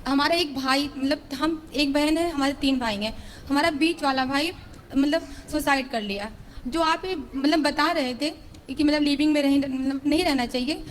हमारा एक भाई, मतलब हम एक बहन है, हमारे 3 भाई हैं। हमारा बीच वाला भाई मतलब सुसाइड कर लिया। जो आप ये मतलब बता रहे थे कि मतलब लिविंग में मतलब नहीं रहना चाहिए।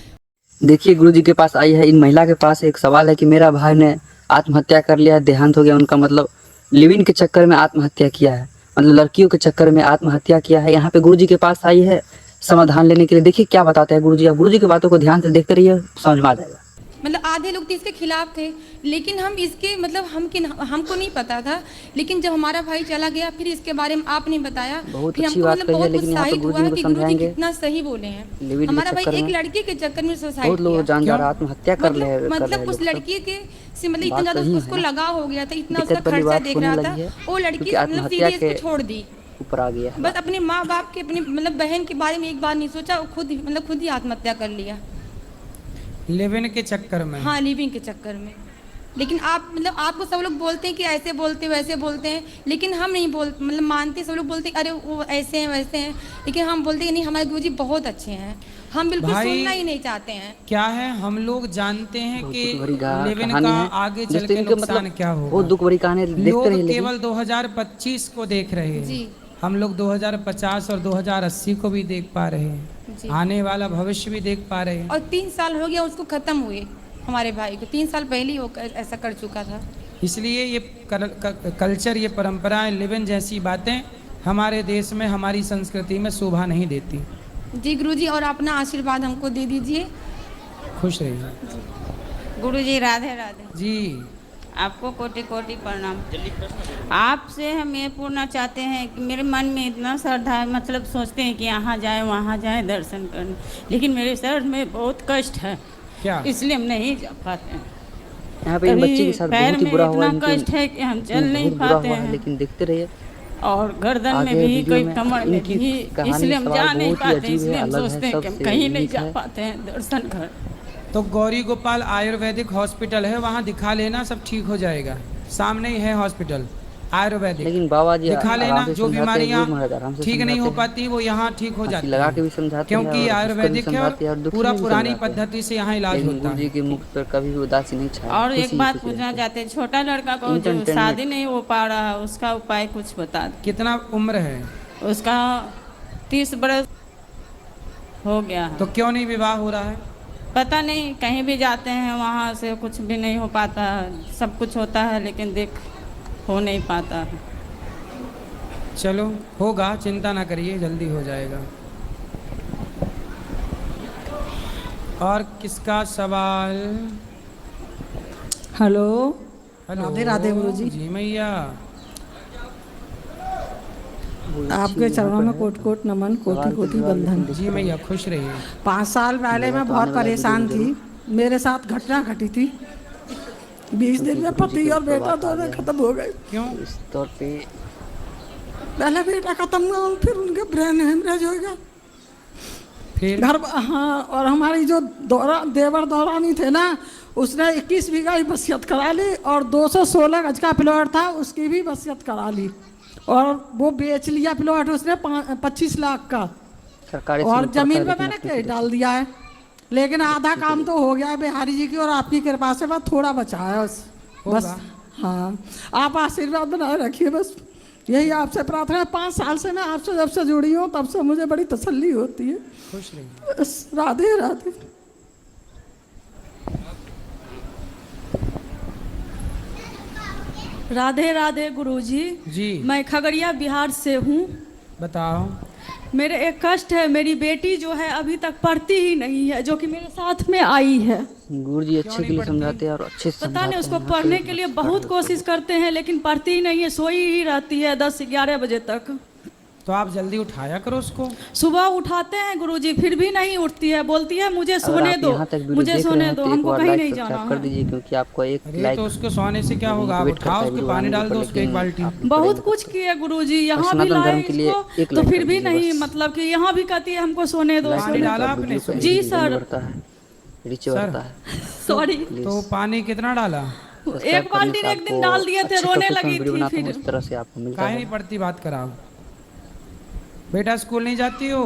देखिए गुरु जी के पास आई है, इन महिला के पास एक सवाल है कि मेरा भाई ने आत्महत्या कर लिया, देहांत हो गया उनका, मतलब लिविंग के चक्कर में आत्महत्या किया है, मतलब लड़कियों के चक्कर में आत्महत्या किया है। यहाँ पे गुरु जी के पास आई है समाधान लेने के लिए। देखिए क्या बताते हैं गुरु जी। आप गुरु जी की बातों को ध्यान से देखते रहिए, समझ में आ जाएगा। मतलब आधे लोग तो इसके खिलाफ थे, लेकिन हम इसके मतलब हमको नहीं पता था। लेकिन जब हमारा भाई चला गया, फिर इसके बारे में आपने बताया, बहुत फिर अच्छी हमको बात मतलब कही है, बहुत लेकिन यहाँ पे उत्साहित गुरु जी हुआ को कि गुरु जी समझाएंगे। कितना सही बोले हैं। लिविंग के हमारा भाई चक्कर एक में लड़की के चक्कर में सुसाइड बहुत लोग किया। जान जा रहा, आत्महत्या कर मतलब रहे कुछ लोग सब। लड़की के से मतलब इतना बात ज़्यादा सही है उसको ना, लगाव हो गया था, इतना उसका दिक्कत वाली खर्चा बात देख होने रहा था, लगी है वो लड़की क्योंकि मतलब आत्महत्या सीधे के इसको छोड़ दी। ऊपर आ गया है बस बात। अपने माँ बाप के, अपनी मतलब बहन के बारे में एक बार नहीं सोचा, वो खुद ही आत्महत्या कर लिया। लिविंग के चक्कर में। हाँ, लिविंग के चक्कर में। लेकिन आप मतलब आपको सब लोग बोलते हैं कि ऐसे बोलते वैसे बोलते हैं, लेकिन हम नहीं मतलब मानते। सब लोग बोलते हैं अरे वो ऐसे हैं वैसे हैं, लेकिन हम बोलते हैं नहीं, हमारे गुरुजी बहुत अच्छे हैं। हम बिल्कुल भाई सुनना ही नहीं चाहते हैं। क्या है, हम लोग जानते हैं बहुत कि दुख भरी लिविंग कहानी का है, आगे चल जिससे के इनके नुकसान मतलब क्या बहुत होगा। दुख भरी कहानी है, देखते लोग रहिए। लेकिन केवल 2025 को देख रहे हैं जी हम लोग 2050 और 2080 को भी देख पा रहे हैं, जी। आने वाला भविष्य भी देख पा रहे हैं। और 3 साल हो गया उसको ख़त्म हुए, हमारे भाई को 3 साल पहले ही वो ऐसा कर चुका था। इसलिए ये कल्चर, ये परंपराएं, लिविंग जैसी बातें हमारे देश में, हमारी संस्कृति में शोभा नहीं देती। जी गुरुजी, और अपना आशीर्वाद हमको दे दीजिए। खुश रहिए। गुरुजी राधे राधे। जी आपको कोटि कोटि प्रणाम। आपसे हम ये पूछना चाहते हैं कि मेरे मन में इतना श्रद्धा है, मतलब सोचते हैं कि यहाँ जाए वहाँ जाए दर्शन करने, लेकिन मेरे शरीर में बहुत कष्ट है, क्या इसलिए हम नहीं जा पाते हैं। यहाँ पे इन बच्चे के साथ पैर बहुत ही में बुरा हुआ, इतना कष्ट है कि हम चल नहीं बहुत बुरा पाते हुआ है, हैं, लेकिन देखते रहिए और गर्दन में आगे भी, वीडियो कोई में। कमर में इनकी भी, कहानी इसलिए हम सवाल जा नहीं बहुत ही पाते, अजीब है, इसलिए हम अलग है, सोचते हैं कि हम सबसे कहीं नहीं यूनिक जा है। पाते हैं दर्शन कर। तो गौरी गोपाल आयुर्वेदिक हॉस्पिटल है, वहाँ दिखा लेना, सब ठीक हो जाएगा। सामने ही है हॉस्पिटल आयुर्वेदिक, लेकिन बाबा जी दिखा लेना। आराम से जो समझाते हैं, बीमारियाँ गुरु महाराज आराम से ठीक नहीं हो समझाते हैं, पाती वो यहाँ ठीक हो हंसी जाती लगा के हैं, भी समझाते हैं क्योंकि और हंसकर भी आयुर्वेदिक है और समझाते हैं और दुखी पूरा में भी पुरानी समझाते हैं। पद्धति से यहाँ इलाज लेकिन होता गुरु जी है। के मुख पर कभी भी उदासी नहीं छाया, और खुशी एक ही बात खुशी पूछना रहते हैं। चाहते हैं, छोटा लड़का को जो इंटरटेनमेंट। शादी नहीं हो पा रहा है, उसका उपाय कुछ बता दें। कितना उम्र है? उसका 30 बरस हो गया है। तो क्यों नहीं विवाह हो रहा है? पता नहीं, कहीं भी जाते हैं वहाँ से कुछ भी नहीं हो पाता है, सब कुछ होता है लेकिन हो नहीं पाता है। चलो होगा, चिंता ना करिए, जल्दी हो जाएगा। और किसका सवाल? हेलो। हेलो। राधे राधे गुरुजी। जी मैया। आपके चरणों में कोट कोट नमन, कोटि कोटि बंधन। जी मैया, खुश रहिए। 5 साल पहले मैं बहुत परेशान थी, मेरे साथ घटना घटी थी। 20 दिन में पति और बेटा दोनों खत्म हो गए। क्यों? इस तौर पे पहले बेटा खत्म हुआ, फिर उनके ब्रेन हेमरेज हो गया। फिर घर, हाँ, और हमारी जो देवर दौरानी थे ना, उसने 21 बीघा ही वसीयत करा ली, और 216 गज का प्लॉट था, उसकी भी वसीयत करा ली, और वो बेच लिया प्लॉट उसने 25 लाख का। सरकारी और जमीन पे लेकिन मैंने अपनी केस डाल दिया है, लेकिन आधा काम तो हो गया है बिहारी जी की और आपकी कृपा से, बस थोड़ा बचा है बस। हाँ, आप आशीर्वाद बनाए रखिए, बस यही आपसे प्रार्थना है। 5 साल से मैं आपसे जब से जुड़ी हूँ तब से मुझे बड़ी तसल्ली होती है। खुश रहिए। बस राधे राधे। राधे राधे गुरुजी। जी मैं खगड़िया बिहार से हूँ। बताओ। मेरे एक कष्ट है, मेरी बेटी जो है अभी तक पढ़ती ही नहीं है, जो कि मेरे साथ में आई है। गुरु जी अच्छे के लिए समझाते हैं और अच्छे से पता नहीं, उसको समझाते हैं। पढ़ने के लिए बहुत कोशिश करते हैं लेकिन पढ़ती ही नहीं है, सोई ही रहती है 10-11 बजे तक। तो आप जल्दी उठाया करो उसको। सुबह उठाते हैं गुरुजी, फिर भी नहीं उठती है, बोलती है मुझे अगर सोने आप दो, यहाँ तक वीडियो मुझे देख रहे सोने हैं दो, तो एक हमको बार कहीं लाइक नहीं सब्सक्राइब जाना कर है। दीजिए, क्योंकि आपको एक अरे लाइक तो उसको सोने से क्या होगा, आप मोटिवेट करता उठाओ है उसके, वीडियो पानी बनाने डाल के दो ऊपर, उसको एक लेकिन बाल्टी। आप बहुत कुछ किए गुरुजी, यहाँ भी सनातन लाए धर्म के लिए इसको एक तो लाइक फिर कर भी दीजिए नहीं, बस। मतलब कि यहाँ भी कहती है हमको सोने दो, लाइक पानी सोने करने दो। डाला पर आपने? वीडियो का जी एंगेजमेंट सर। बढ़ता है, रीच सर। बढ़ता है। सॉरी। तो पानी कितना डाला? सब्सक्राइब एक करने बाल्टी से एक दिन आपको डाल दिए थे, अच्छे रोने प्रोफेशनल लगी वीडियो थी बनाता हूँ, फिर। इस तरह से आपको मिलता काहे है। नहीं पढ़ती, बात कराओ। बेटा स्कूल नहीं जाती हो?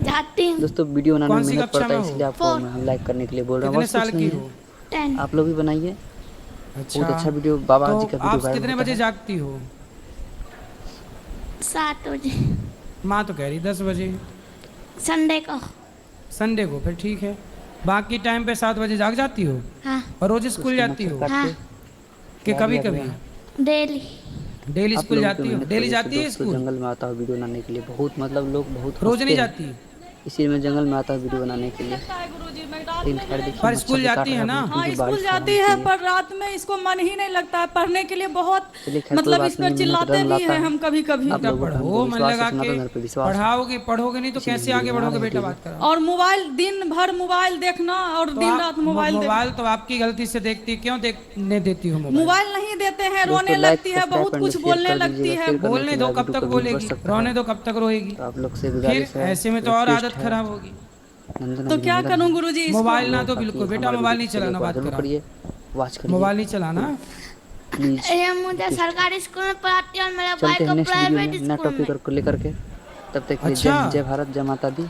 जाती हूँ। दोस्तों वीडियो बनाने कौन में सी मेहनत कक्षा पड़ता है, में हो? इसलिए आपको मैं लाइक करने के लिए बोल रहा हूँ, कितने बस साल कुछ की नहीं हो? है। 10। आप लोग भी बनाइए, अच्छा, बहुत अच्छा वीडियो बाबा जी का तो वीडियो आप वायरल कितने होता बजे है। जागती हो? 7 बजे माँ तो कह रही 10 बजे संडे को। संडे को, फिर ठीक है। बाकी टाइम पे 7 बजे जाग जाती हो हाँ और रोज स्कूल जाती हो हाँ कि कभी कभी? डेली। डेली आप स्कूल लोगों की जाती हो? मेहनत डेली की वजह से जाती है दोस्तों स्कूल? जंगल में आता हूँ वीडियो बनाने के लिए, बहुत मतलब लोग बहुत रोज हंसते नहीं हैं। जाती? इसीलिए मैं जंगल में आता हूँ वीडियो बनाने के लिए। गुरुजी मैं रात लेकिन में खैर देखिए, पर मच्छर स्कूल भी काट जाती रहा है ना? बहुत, हाँ क्योंकि स्कूल बारिश हो जाती रही है, थी। पर रात में इसको मन ही नहीं लगता है पढ़ने के लिए। बहुत चलिए खैर कोई मतलब बात इस पर नहीं, मेहनत चिल्लाते रंग भी लाता हैं है। हम कभी कभी। आप लोगों का पढ़ो हमको मन विश्वास लगा है, सुना के, तो मेरे पे विश्वास है। पढ़ोगे नहीं तो इसीलिए कैसे आगे वीडियो बना बढ़ोगे रहे बेटा? हैं, बात करो। और मोबाइल दिन भर मोबाइल देखना और तो दिन आप रात मोबाइल देखना। मोबाइल तो आपकी गलती से देखती, क्यों देखने देती हो मोबाइल? मोबाइल नहीं देते हैं, दोस्तों रोने लाइक लगती है, सब्सक्राइब बहुत एंड कुछ शेयर बोलने कर लगती दीजिएगा, है। शेयर करने बोलने से दो, मेरा कब वीडियो तक कभी बढ़ बोलेगी? सकता रोने है। दो, कब तक रोएगी? तो आप लोग से फिर गुजारिश है, ऐसे में तो और रिक्वेस्ट आदत है। खराब होगी। नंदन तो क्या अभिनंदन करूं है। गुरुजी इसको? मोबाइल ना तो ताकि बिल्कुल बेटा, हमारे मोबाइल वीडियो नहीं चलाना, को बात जरूर करो। करिए, वॉच करिए, मोबाइल नहीं चलाना। प्लीज। ये मुझे सरकारी स्कूल में पढ़ाती है और मेरा भाई चलते हैं को नेक्स्ट वीडियो प्राइवेट में नया स्कूल में। टॉपिक को लेकर के। तब तक के लिए जय अच्छा। हिंद, जय भारत, जय माता दी,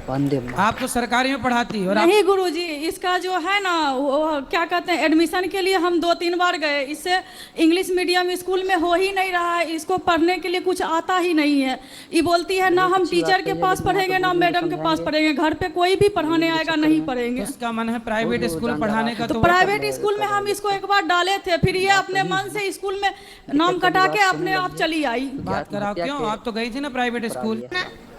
वंदे मातरम। आप तो सरकारी में पढ़ाती और आप नहीं गुरुजी, इसका जो है ना वो क्या कहते हैं, एडमिशन के लिए हम 2-3 बार गए। इससे इंग्लिश मीडियम स्कूल में हो ही नहीं रहा है, इसको पढ़ने के लिए कुछ आता ही नहीं है। ये बोलती है ना हम टीचर के पास पढ़ेंगे ना मैडम के पास पढ़ेंगे, घर पे कोई भी पढ़ाने आएगा नहीं पढ़ेंगे। उसका मन है प्राइवेट स्कूल पढ़ाने का, तो तो प्राइवेट स्कूल में हम इसको एक बार डाले थे, फिर ये अपने मन से स्कूल में नाम कटा के अपने आप चली आई। बात कराओ। क्यों? आप तो गई थी ना प्राइवेट स्कूल।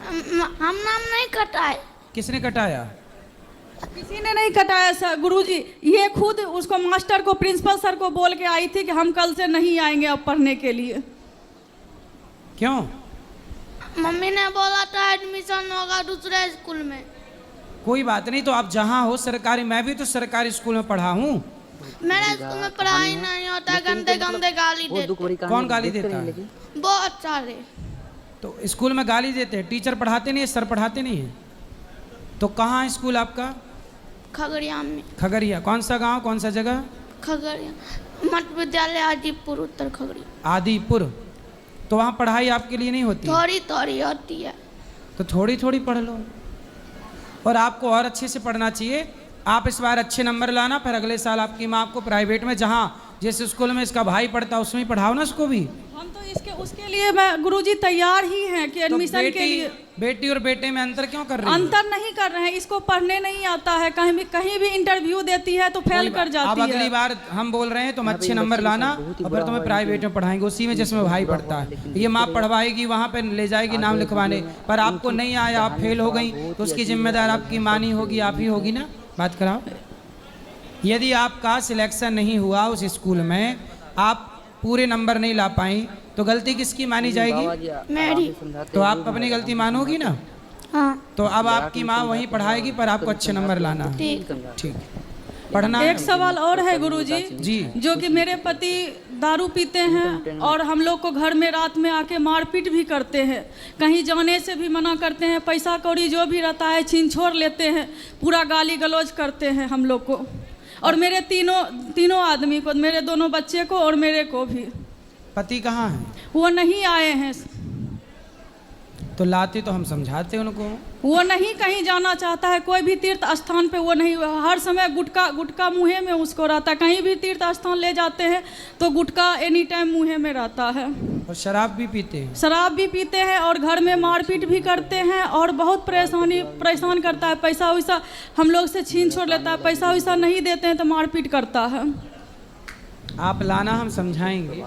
हम नाम नहीं कटाए। किसने कटाया? किसी ने नहीं कटाया सर गुरुजी, ये खुद उसको मास्टर को, प्रिंसिपल सर को बोल के आई थी कि हम कल से नहीं आएंगे अब पढ़ने के लिए। क्यों? मम्मी ने बोला था एडमिशन होगा दूसरे स्कूल में। कोई बात नहीं, तो आप जहाँ हो सरकारी, मैं भी तो सरकारी स्कूल में पढ़ा हूँ। मेरे स्कूल में पढ़ाई नहीं होता, गंदे गंदे गाली बहुत दुख देते। भरी कहानी कौन गाली देखते देता रहिए है? लेकिन। बहुत सारे। तो स्कूल में गाली देते हैं, टीचर पढ़ाते नहीं है, सर पढ़ाते नहीं है। तो कहाँ है स्कूल आपका? खगड़िया में। खगड़िया। कौन सा गांव, कौन सा जगह? खगड़िया मध्य विद्यालय आदिपुर, उत्तर खगड़िया। आदिपुर। तो वहाँ पढ़ाई आपके लिए नहीं होती? थोड़ी थोड़ी होती है। तो थोड़ी थोड़ी पढ़ लो, और आपको और अच्छे से पढ़ना चाहिए। आप इस बार अच्छे नंबर लाना, फिर अगले साल आपकी माँ आपको प्राइवेट में, जहाँ जिस स्कूल में इसका भाई पढ़ता है उसमें ही पढ़ाओ ना उसको भी। हम तो इसके उसके लिए मैं गुरुजी तैयार ही हैं कि तो एडमिशन के लिए। बेटी और बेटे में अंतर क्यों कर रही है? अंतर नहीं कर रहे हैं, इसको पढ़ने नहीं आता है। कहीं भी इंटरव्यू देती है तो फेल कर अब जाती अगली है। बार हम बोल रहे हैं तुम यहाँ पे अच्छे इन नंबर बच्चों के लाना, साथ बहुत ही और बुरा फिर तुम्हें हुआ है प्राइवेट में पढ़ाएंगे, उसी में जिसमें भाई पढ़ता है। ये माँ पढ़वाएगी, वहाँ पे ले जाएगी नाम लिखवाने, पर आपको नहीं आया, आप फेल हो गई, तो उसकी जिम्मेदार आपकी माँ नहीं होगी, आप ही होगी ना। बात कराओ। यदि आपका सिलेक्शन नहीं हुआ उस स्कूल में, आप पूरे नंबर नहीं ला पाई, तो गलती किसकी मानी जाएगी? मेरी। तो आप अपनी गलती मानोगी ना। हाँ तो अब आपकी माँ वहीं पढ़ाएगी, पर आपको अच्छे नंबर लाना है। ठीक। ठीक। पढ़ना एक सवाल और है गुरुजी, जी। जो कि मेरे पति दारू पीते हैं और हम लोग को घर में रात में आके मारपीट भी करते हैं, कहीं जाने से भी मना करते हैं, पैसा कौड़ी जो भी रहता है छीन छोड़ लेते हैं, पूरा गाली गलौज करते हैं हम लोग को, और मेरे तीनों आदमी को, मेरे दोनों बच्चे को और मेरे को भी। पति कहाँ है? वो नहीं आए हैं। तो लाते तो हम समझाते उनको। वो नहीं कहीं जाना चाहता है, कोई भी तीर्थ स्थान पे वो नहीं, हर समय गुटखा मुँहे में उसको रहता है। कहीं भी तीर्थ स्थान ले जाते हैं तो गुटखा एनी टाइम मुँहे में रहता है। और शराब भी पीते हैं। शराब भी पीते हैं और घर में मारपीट भी करते हैं, और बहुत परेशान करता है। पैसा वैसा हम लोग से छीन छोड़ लेता है, पैसा वैसा नहीं देते हैं तो मारपीट करता है। आप लाना, हम समझाएंगे।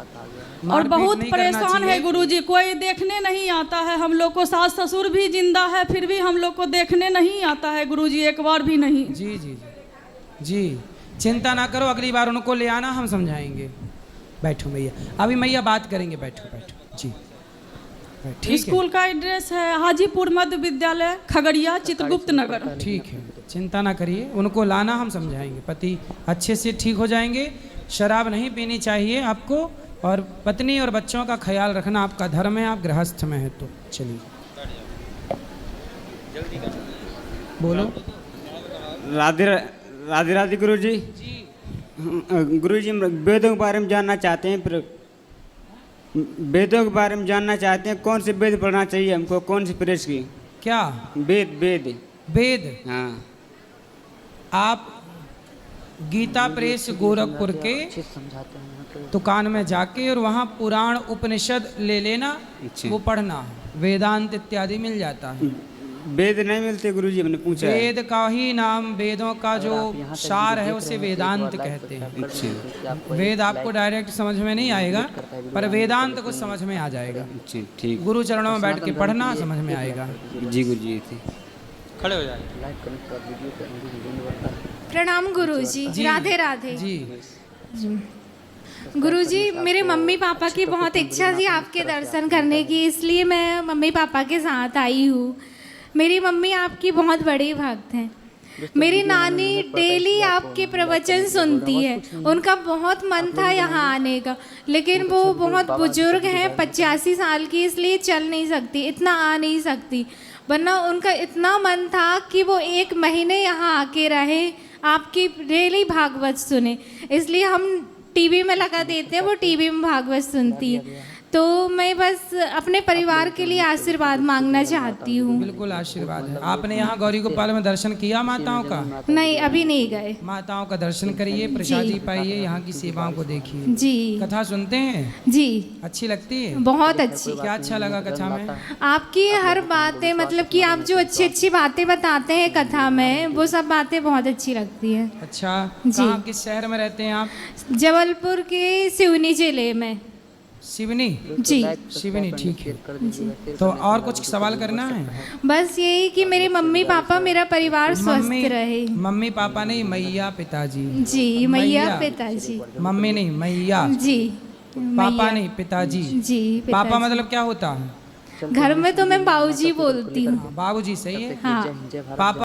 और मारपीट बहुत नहीं करना परेशान है चाहिए। गुरुजी, कोई देखने नहीं आता है हम लोग को। सास ससुर भी जिंदा है फिर भी हम लोग को देखने नहीं आता है गुरुजी, एक बार भी नहीं। जी जी जी जी, चिंता ना करो, अगली बार उनको ले आना, हम समझाएंगे। बैठो मैया, अभी मैया बात करेंगे, बैठो बैठो जी। ठीक है, स्कूल का एड्रेस है हाजीपुर मध्य विद्यालय, खगड़िया, चित्रगुप्त नगर। ठीक है, चिंता ना करिए, उनको लाना, हम समझाएंगे। पति अच्छे से ठीक हो जाएंगे। शराब नहीं पीनी चाहिए आपको, और पत्नी और बच्चों का ख्याल रखना आपका धर्म है, आप गृहस्थ में है। तो चलिए बोलो। राधे राधे राधे गुरु जी। गुरु जी, वेदों के बारे में जानना चाहते हैं, फिर वेदों के बारे में जानना चाहते हैं, कौन से वेद पढ़ना चाहिए हमको, कौन सी प्रेस की? क्या वेद? वेद वेद? हाँ। आप गीता प्रेस गोरखपुर के दुकान में जाके और वहाँ पुराण उपनिषद ले लेना, अच्छा। वो पढ़ना, वेदांत इत्यादि मिल जाता है। वेद नहीं मिलते गुरुजी, हमने पूछा है। वेद का ही नाम, वेदों का जो सार है उसे वेदांत कहते हैं। अच्छा वेद आपको डायरेक्ट समझ में नहीं आएगा, पर वेदांत को समझ में आ जाएगा। अच्छा ठीक। गुरु चरणों में बैठ के पढ़ना, समझ में आएगा। जी गुरुजी थे। खड़े हो जाए। प्रणाम गुरुजी। राधे राधे जी। गुरुजी, मेरे मम्मी पापा की बहुत इच्छा थी आपके दर्शन करने की, इसलिए मैं मम्मी पापा के साथ आई हूँ। मेरी मम्मी आपकी बहुत बड़ी भक्त हैं। मेरी नानी डेली आपके प्रवचन सुनती है। उनका बहुत मन था यहाँ आने का, लेकिन वो बहुत बुजुर्ग हैं, 85 साल की, इसलिए चल नहीं सकती, इतना आ नहीं सकती। वरना उनका इतना मन था कि वो 1 महीने यहाँ आके रहे, आपकी डेली भागवत सुने। इसलिए हम टीवी में लगा देते हैं, वो टीवी में भागवत सुनती है। तो मैं बस अपने परिवार के लिए आशीर्वाद मांगना चाहती हूँ। बिल्कुल आशीर्वाद है। आपने यहाँ गौरी गोपाल में दर्शन किया माताओं का? नहीं, अभी नहीं गए। माताओं का दर्शन करिए, प्रसादी पाइए, यहाँ की सेवाओं को देखिए। जी। कथा सुनते हैं? जी। अच्छी लगती है? बहुत अच्छी। क्या अच्छा लगा कथा में? आपकी हर बातें, मतलब कि आप जो अच्छी अच्छी बातें बताते हैं कथा में, वो सब बातें बहुत अच्छी लगती हैं। अच्छा, जी। कहाँ, किस शहर में रहते हैं आप? जबलपुर के सिवनी जिले में। सिवनी? जी। सिवनी, ठीक है। तो और कुछ सवाल करना है? बस यही कि मेरे मम्मी पापा, मेरा परिवार स्वस्थ रहे। मम्मी पापा नहीं, मैया पिताजी। जी, मैया पिताजी। मम्मी नहीं, मैया। जी। पापा मैया। नहीं, पिताजी। जी, पापा पिताजी। मतलब क्या होता है? घर में तो मैं बाबूजी बोलती हूँ। बाबूजी सही है। हाँ। पापा